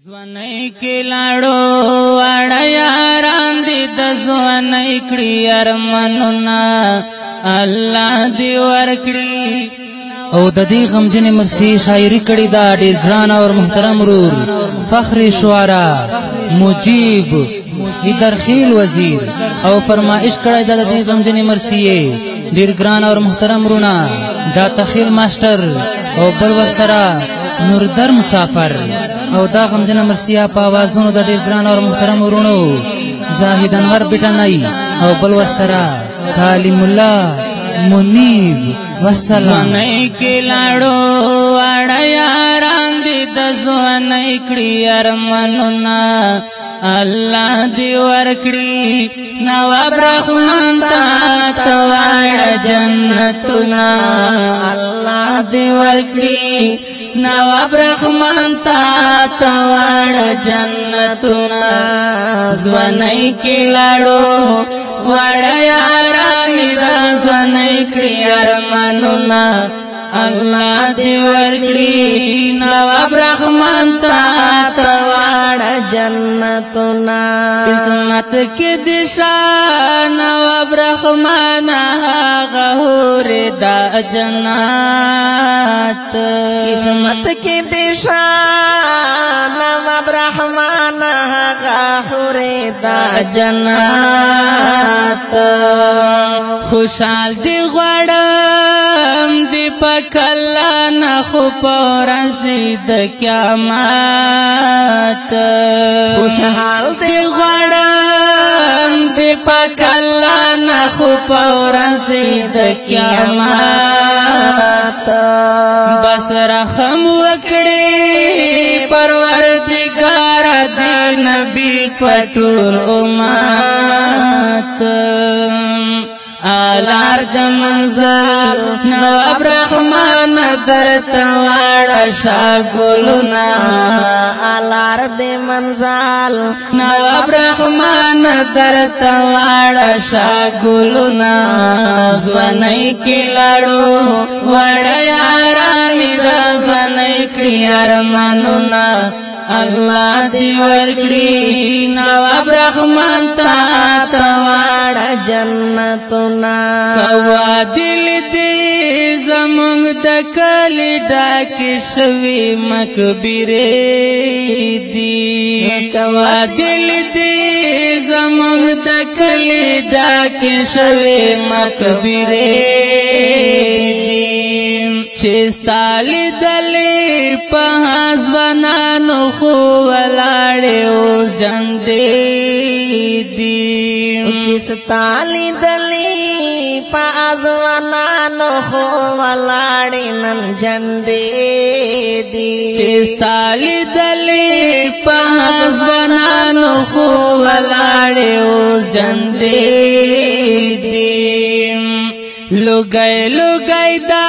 زوانای کې لاړو واړه یاران دي د زوانای کړي ارمانونه الله دې ورکړي. او د دې غمجن مرثیہ شاعری کړي دا ډېر ګران او محترم ورور فخر شعرا مجیب درخیل وزیر او فرمایش کړي د دې غمجن مرثیہ ډېر ګران او محترم ورونه دا تخیل ماستر او بل ورسره نوردر مسافر او دا غمجن مرثیہ په اوازونو د ډېر ګران او محترم ورونو زاھد انور بیٹنی او بل ورسره کلیم الله منیب والسلام. زوانای کې لاړو واړه یاران دي د زوانای کړي ارمانونه الله دې ورکړي. نواب رحمان ته واړه جنتونه الله دې ورکړي. نواب رحمان ته واړه جنتونه زوانای کې لاړو واړه یاران دي د زوانای کړي ارمانونه الله دې ورکړي. نواب رحمان ته واړه جنتونه قسمت کې دشا نواب رحمان هغه هور دا جنات قسمت کې دشا نواب رحمان هغه هور دا جنات. خوشحال دی غواړم دی پکلا نه خو پورځي د قیامت. خوشحال دی غواړم دی پکلا نه خو پورځي د قیامت. بس رحم وکړي پروردگار دی نبی پټول امت. آلار د منزل نواب رحمان درته واړه شاګلونه آلار د منزل نواب رحمان درته واړه شاګلونه زوانای کې لاړو واړه یاران د زوانای کړي ارمانونه الله دې ورکړي. نواب رحمان ته واړه جنتونه کوا دل دې زمونږ د کلی ډاکې شوي مقبرې دي. کوا دل دې زمونږ د کلی ډاکې شوي مقبرې دي. چې ستا لیدلې په ځوانانو خو ولاړې اوس جنډې دي. چې ستا لیدلې په ځوانانو خو ولاړې نن جنډې دي. چې ستا لیدلې په ځوانانو خو ولاړې اوس جنډې دي. لوګي لوګي دا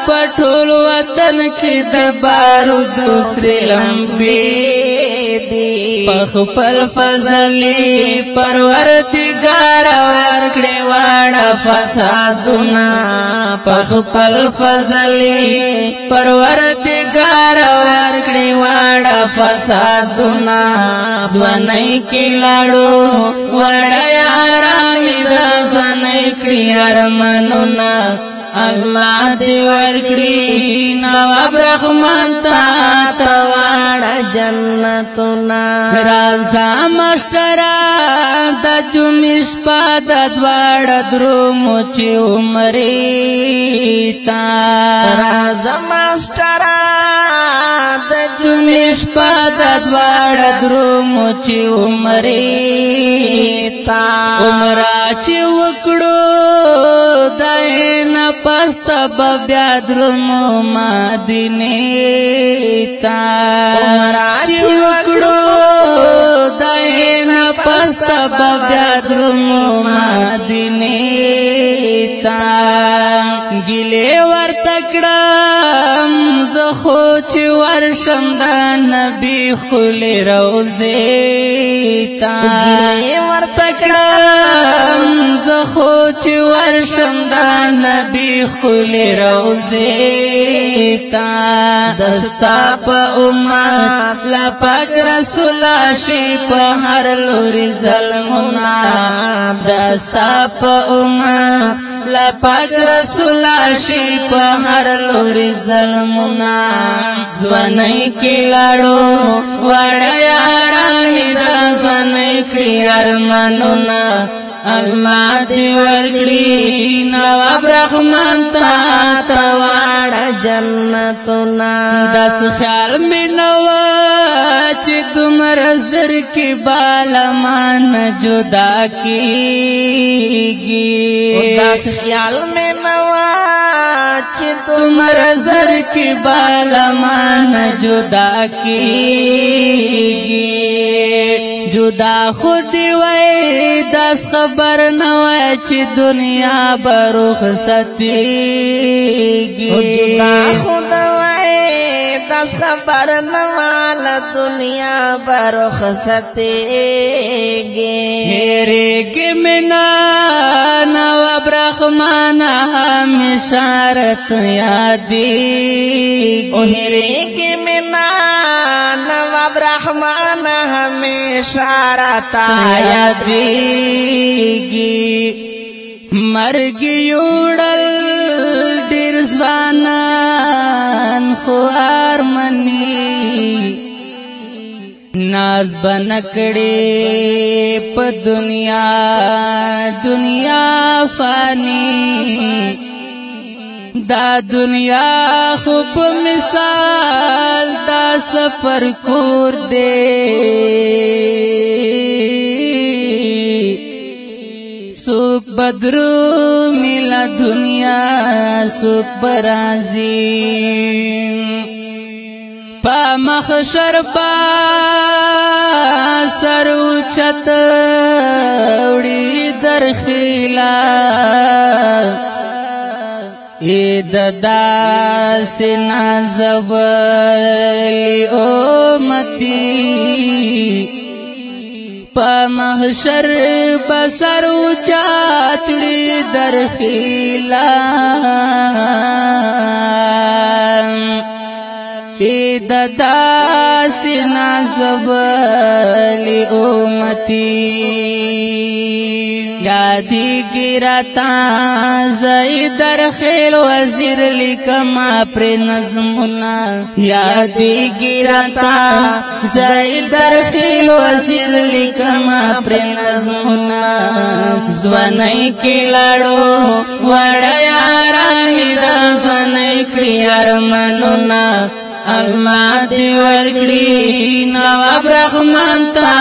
پټول وطن کې د بارود دوسرے لمبي دي. پخپل فضلی پروردگار ورکړي واړه فسادونه پخپل فضلی پروردگار ورکړي واړه فسادونه زوانای کې لاړو واړه یاران د زوانای کړي ارمانونه الله دې ورکړي. نواب رحمان ته واړه جنتونه رازا مشترا د جمعې شپه د دواړه درومو چې عمرې ته رازا مشترا د جمعې شپه د دواړه درومو چې عمرې ته عمره چې وکړو داینا پستا بیا درومو مدینې ته عمره چې وکړو داینا پستا بیا درومو مدینې ته ګیلې ورته کړم زه خو چې ورشم د نبی خولې روضې ته ګیلې ورته کړم زه خو چې ورشم د نبی خولې روضې ته دستا په امت لپاک رسول شي په هر لوري ظلمنا دستا په امت لپاک رسول شي په هر لوري ظلمنا ځواني کې لاړو وړیا راهدا ځواني کې ارمانونه الله دی ورکړي نواب رحمان تا تواړ جنتنا داس خیال می نو چې تمر زر کې بالمان جدا کیږي داس خیال می نو چې تمر زر کې بالمان جدا کیږي جدا خود وای داس خبر نه وای چې دنیا برخصتیږي جدا خود وای داس خبر نه وای دنیا برخصتیږي هرګ منا نواب رحمان همیشه رات یادېږي او هرګ منا نواب رحمان ہمیشہ رتا یادېږي مرګ یوړل ډېر ځوانان خو ارمني ناز بنکړې په دنیا فانی دا دنیا خوب مثال دا سفر کور دے سوک بدرو ملا دنیا سوک برازیم پا مخشر پا سرو چت وڑی در خیلا اید داس نازولی امتی پا محشر بسر چاتڑی در خیلان اید داس نازولی امتی یادی گرتا زئی در خیل وزیر لکما پر نظمنا یادی گرتا زئی در خیل وزیر لکما پر نظمنا زوانئی کی لڑو وڑیا راہی دا زوانئی کی ارمانونا اللہ دی ورکڑی نواب رحمان تا